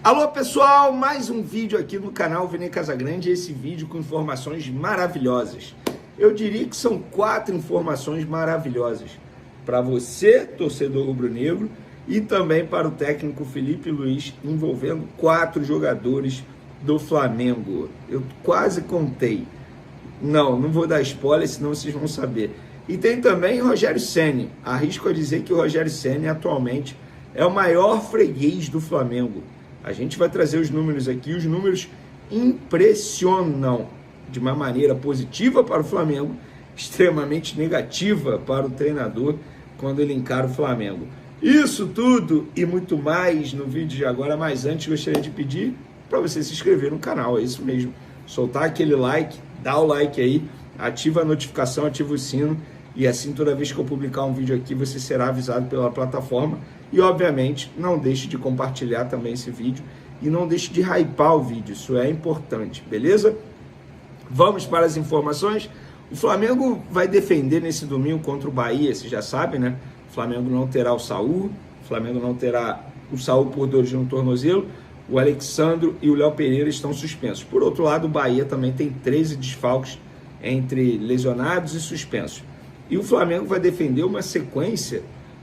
Alô pessoal, mais um vídeo aqui no canal Vene Casagrande, esse vídeo com informações maravilhosas. Eu diria que são 4 informações maravilhosas para você, torcedor rubro-negro, e também para o técnico Felipe Luiz, envolvendo 4 jogadores do Flamengo. Eu quase contei. Não vou dar spoiler, senão vocês vão saber. E tem também Rogério Ceni. Arrisco a dizer que o Rogério Ceni atualmente é o maior freguês do Flamengo. A gente vai trazer os números aqui, os números impressionam de uma maneira positiva para o Flamengo, extremamente negativa para o treinador quando ele encara o Flamengo. Isso tudo e muito mais no vídeo de agora, mas antes gostaria de pedir para você se inscrever no canal, é isso mesmo, soltar aquele like, dá o like aí, ativa a notificação, ativa o sino, e assim toda vez que eu publicar um vídeo aqui você será avisado pela plataforma. E obviamente não deixe de compartilhar também esse vídeo e não deixe de hypar o vídeo, isso é importante, beleza? Vamos para as informações. O Flamengo vai defender nesse domingo contra o Bahia, você já sabe, né? O Flamengo não terá o Saul, o Flamengo não terá o Saul por dores no tornozelo, o Alexandro e o Léo Pereira estão suspensos. Por outro lado, o Bahia também tem 13 desfalques entre lesionados e suspensos. E o Flamengo vai defender uma sequência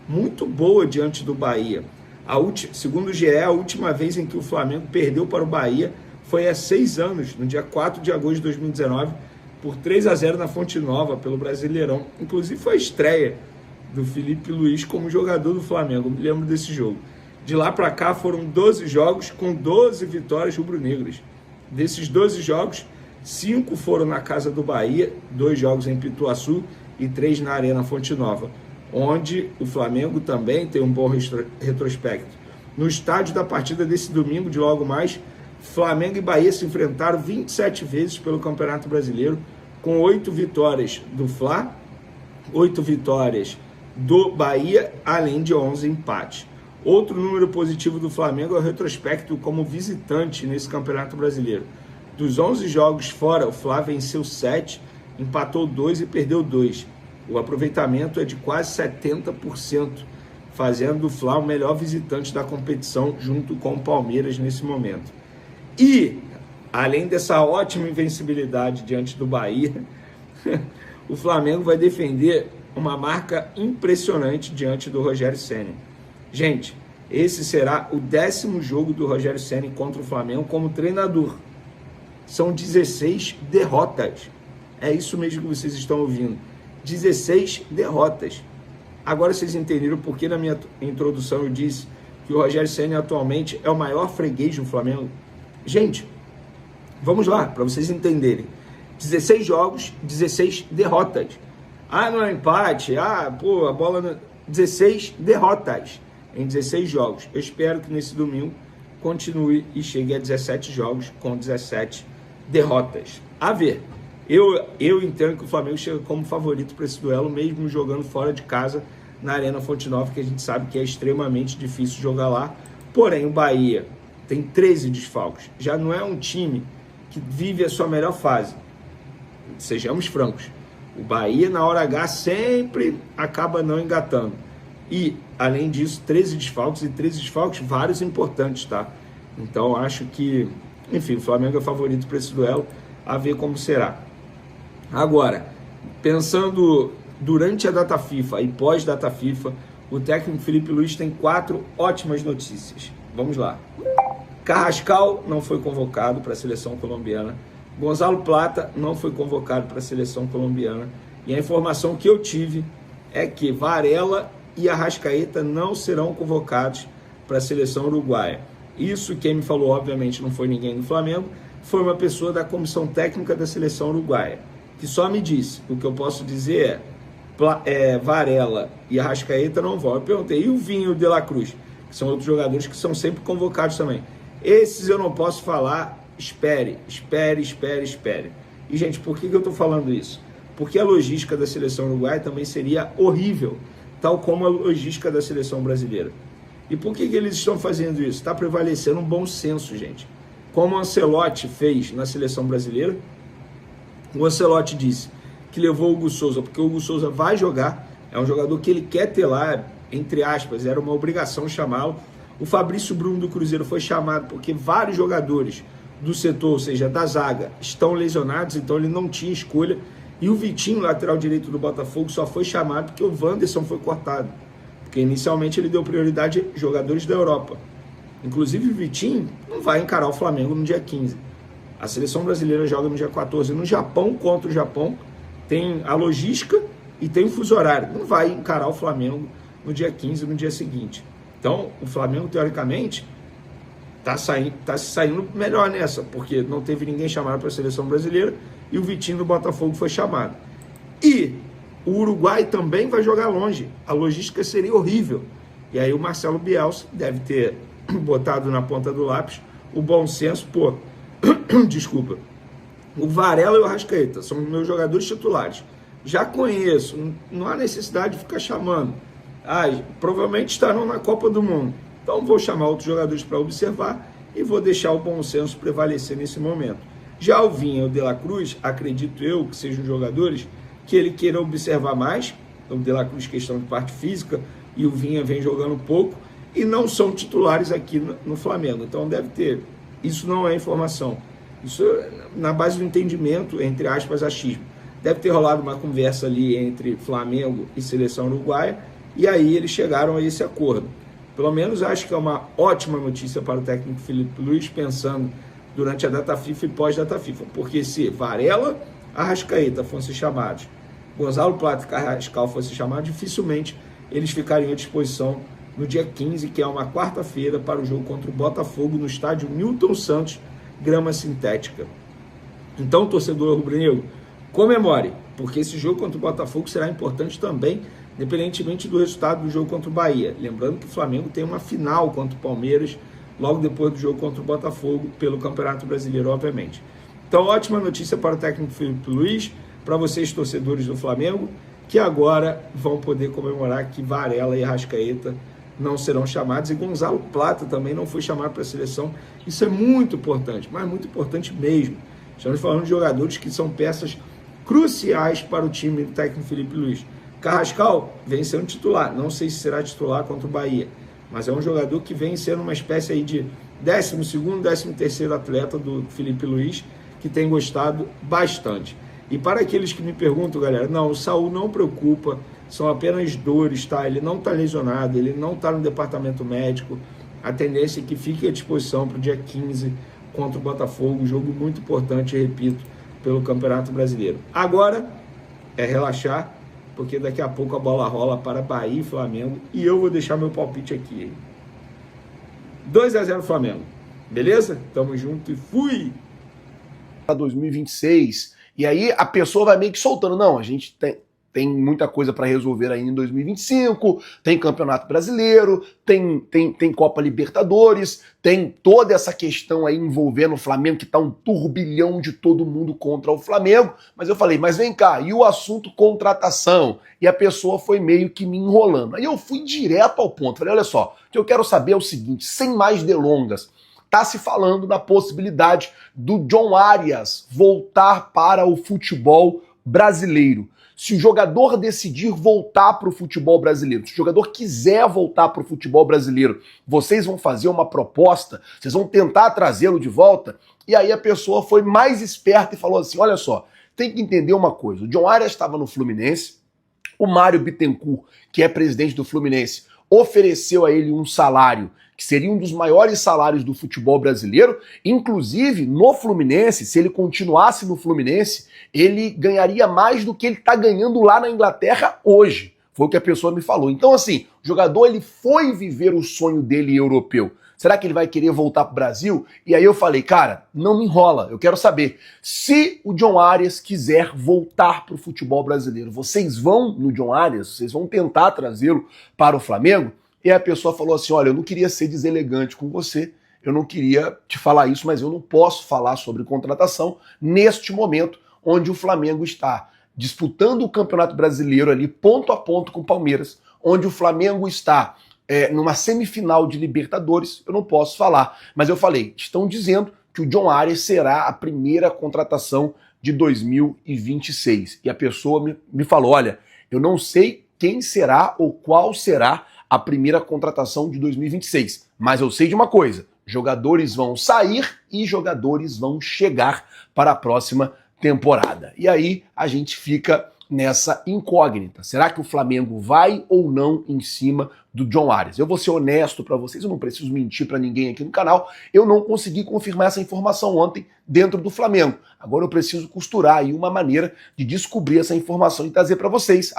muito boa diante do Bahia. Segundo o GE, a última vez em que o Flamengo perdeu para o Bahia foi há 6 anos, no dia 4 de agosto de 2019, por 3-0 na Fonte Nova, pelo Brasileirão. Inclusive foi a estreia do Felipe Luiz como jogador do Flamengo, me lembro desse jogo. De lá para cá foram 12 jogos com 12 vitórias rubro-negras. Desses 12 jogos, 5 foram na casa do Bahia, 2 jogos em Pituaçu e 3 na Arena Fonte Nova, onde o Flamengo também tem um bom retrospecto. No estádio da partida desse domingo, de logo mais, Flamengo e Bahia se enfrentaram 27 vezes pelo Campeonato Brasileiro, com 8 vitórias do Fla, 8 vitórias do Bahia, além de 11 empates. Outro número positivo do Flamengo é o retrospecto como visitante nesse Campeonato Brasileiro. Dos 11 jogos fora, o Fla venceu 7, empatou 2 e perdeu 2. O aproveitamento é de quase 70%, fazendo do Fla o melhor visitante da competição junto com o Palmeiras nesse momento. E, além dessa ótima invencibilidade diante do Bahia, o Flamengo vai defender uma marca impressionante diante do Rogério Ceni. Gente, esse será o 10º jogo do Rogério Ceni contra o Flamengo como treinador. São 16 derrotas. É isso mesmo que vocês estão ouvindo. 16 derrotas. Agora vocês entenderam porque na minha introdução eu disse que o Rogério Ceni atualmente é o maior freguês do Flamengo? Gente, vamos lá, para vocês entenderem. 16 jogos, 16 derrotas. Não é empate, a bola... Não... 16 derrotas em 16 jogos. Eu espero que nesse domingo continue e chegue a 17 jogos com 17 derrotas. A ver. Eu entendo que o Flamengo chega como favorito para esse duelo, mesmo jogando fora de casa na Arena Fonte Nova, que a gente sabe que é extremamente difícil jogar lá. Porém, o Bahia tem 13 desfalques. Já não é um time que vive a sua melhor fase. Sejamos francos. O Bahia, na hora H, sempre acaba não engatando. E, além disso, 13 desfalques, e 13 desfalques, vários importantes, tá? Então, acho que, enfim, o Flamengo é favorito para esse duelo, a ver como será. Agora, pensando durante a data FIFA e pós-data FIFA, o técnico Felipe Luiz tem 4 ótimas notícias. Vamos lá. Carrascal não foi convocado para a seleção colombiana. Gonzalo Plata não foi convocado para a seleção colombiana. E a informação que eu tive é que Varela e Arrascaeta não serão convocados para a seleção uruguaia. Isso quem me falou, obviamente, não foi ninguém do Flamengo, foi uma pessoa da comissão técnica da seleção uruguaia, que só me disse. O que eu posso dizer Varela e Arrascaeta não vão. Eu perguntei, e o Vinho de la Cruz? Que são outros jogadores que são sempre convocados também. Esses eu não posso falar, espere. E, gente, por que eu estou falando isso? Porque a logística da seleção uruguaia também seria horrível, tal como a logística da seleção brasileira. E por que eles estão fazendo isso? Está prevalecendo um bom senso, gente. Como o Ancelotti fez na seleção brasileira, o Ancelotti disse que levou o Hugo Souza, porque o Hugo Souza vai jogar, é um jogador que ele quer ter lá, entre aspas, era uma obrigação chamá-lo. O Fabrício Bruno do Cruzeiro foi chamado porque vários jogadores do setor, ou seja, da zaga, estão lesionados, então ele não tinha escolha. E o Vitinho, lateral direito do Botafogo, só foi chamado porque o Wanderson foi cortado. Porque inicialmente ele deu prioridade a jogadores da Europa. Inclusive o Vitinho não vai encarar o Flamengo no dia 15. A seleção brasileira joga no dia 14 no Japão, contra o Japão. Tem a logística e tem o fuso horário. Não vai encarar o Flamengo no dia 15, no dia seguinte. Então, o Flamengo, teoricamente, está se saindo melhor nessa, porque não teve ninguém chamado para a seleção brasileira e o Vitinho do Botafogo foi chamado. E o Uruguai também vai jogar longe. A logística seria horrível. E aí o Marcelo Bielsa deve ter botado na ponta do lápis o bom senso, desculpa. O Varela e o Arrascaeta são meus jogadores titulares. Já conheço, não há necessidade de ficar chamando. Provavelmente estarão na Copa do Mundo. Então vou chamar outros jogadores para observar e vou deixar o bom senso prevalecer nesse momento. Já o Vinha e o De La Cruz, acredito eu que sejam jogadores que ele queira observar mais. O De La Cruz, questão de parte física, e o Vinha vem jogando pouco, e não são titulares aqui no Flamengo. Então deve ter, isso não é informação, isso é na base do entendimento, entre aspas, achismo. Deve ter rolado uma conversa ali entre Flamengo e seleção uruguaia, e aí eles chegaram a esse acordo. Pelo menos acho que é uma ótima notícia para o técnico Felipe Luiz, pensando durante a data FIFA e pós-data FIFA. Porque se Varela, Arrascaeta fossem chamados, Gonzalo Plata e Carrascal fossem chamados, dificilmente eles ficariam à disposição no dia 15, que é uma quarta-feira, para o jogo contra o Botafogo no estádio Newton Santos, grama sintética. Então, torcedor rubro-negro, comemore, porque esse jogo contra o Botafogo será importante também, independentemente do resultado do jogo contra o Bahia. Lembrando que o Flamengo tem uma final contra o Palmeiras, logo depois do jogo contra o Botafogo, pelo Campeonato Brasileiro, obviamente. Então, ótima notícia para o técnico Felipe Luiz, para vocês, torcedores do Flamengo, que agora vão poder comemorar que Varela e Arrascaeta não serão chamados, e Gonzalo Plata também não foi chamado para a seleção. Isso é muito importante, mas muito importante mesmo. Estamos falando de jogadores que são peças cruciais para o time do técnico Felipe Luiz. Carrascal vem sendo titular, não sei se será titular contra o Bahia, mas é um jogador que vem sendo uma espécie aí de 12º, 13º atleta do Felipe Luiz, que tem gostado bastante. E para aqueles que me perguntam, galera, não, o Saul não preocupa, são apenas dores, tá? Ele não está lesionado, ele não está no departamento médico, a tendência é que fique à disposição para o dia 15 contra o Botafogo, um jogo muito importante, repito, pelo Campeonato Brasileiro. Agora é relaxar, porque daqui a pouco a bola rola para Bahia e Flamengo, e eu vou deixar meu palpite aqui. 2-0 Flamengo, beleza? Tamo junto e fui! 2026, e aí a pessoa vai meio que soltando, não, a gente tem muita coisa para resolver ainda em 2025, tem Campeonato Brasileiro, tem Copa Libertadores, tem toda essa questão aí envolvendo o Flamengo, que tá um turbilhão de todo mundo contra o Flamengo, mas eu falei, mas vem cá, e o assunto contratação? E a pessoa foi meio que me enrolando. Aí eu fui direto ao ponto, falei, olha só, o que eu quero saber é o seguinte, sem mais delongas, tá se falando da possibilidade do John Arias voltar para o futebol brasileiro. Se o jogador decidir voltar para o futebol brasileiro, se o jogador quiser voltar para o futebol brasileiro, vocês vão fazer uma proposta, vocês vão tentar trazê-lo de volta? E aí a pessoa foi mais esperta e falou assim, olha só, tem que entender uma coisa, o John Arias estava no Fluminense, o Mário Bittencourt, que é presidente do Fluminense, ofereceu a ele um salário que seria um dos maiores salários do futebol brasileiro, inclusive no Fluminense, se ele continuasse no Fluminense, ele ganharia mais do que ele está ganhando lá na Inglaterra hoje. Foi o que a pessoa me falou. Então assim, o jogador ele foi viver o sonho dele europeu. Será que ele vai querer voltar para o Brasil? E aí eu falei, cara, não me enrola, eu quero saber. Se o John Arias quiser voltar para o futebol brasileiro, vocês vão no John Arias? Vocês vão tentar trazê-lo para o Flamengo? E a pessoa falou assim, olha, eu não queria ser deselegante com você, eu não queria te falar isso, mas eu não posso falar sobre contratação neste momento onde o Flamengo está disputando o Campeonato Brasileiro ali ponto a ponto com o Palmeiras, onde o Flamengo está numa semifinal de Libertadores, eu não posso falar. Mas eu falei, estão dizendo que o John Arias será a primeira contratação de 2026. E a pessoa me falou, olha, eu não sei quem será ou qual será a primeira contratação de 2026, Mas eu sei de uma coisa, jogadores vão sair e jogadores vão chegar para a próxima temporada. E aí a gente fica nessa incógnita. Será que o Flamengo vai ou não em cima do John Arias? Eu vou ser honesto para vocês, eu não preciso mentir para ninguém aqui no canal, eu não consegui confirmar essa informação ontem dentro do Flamengo. Agora eu preciso costurar aí uma maneira de descobrir essa informação e trazer para vocês.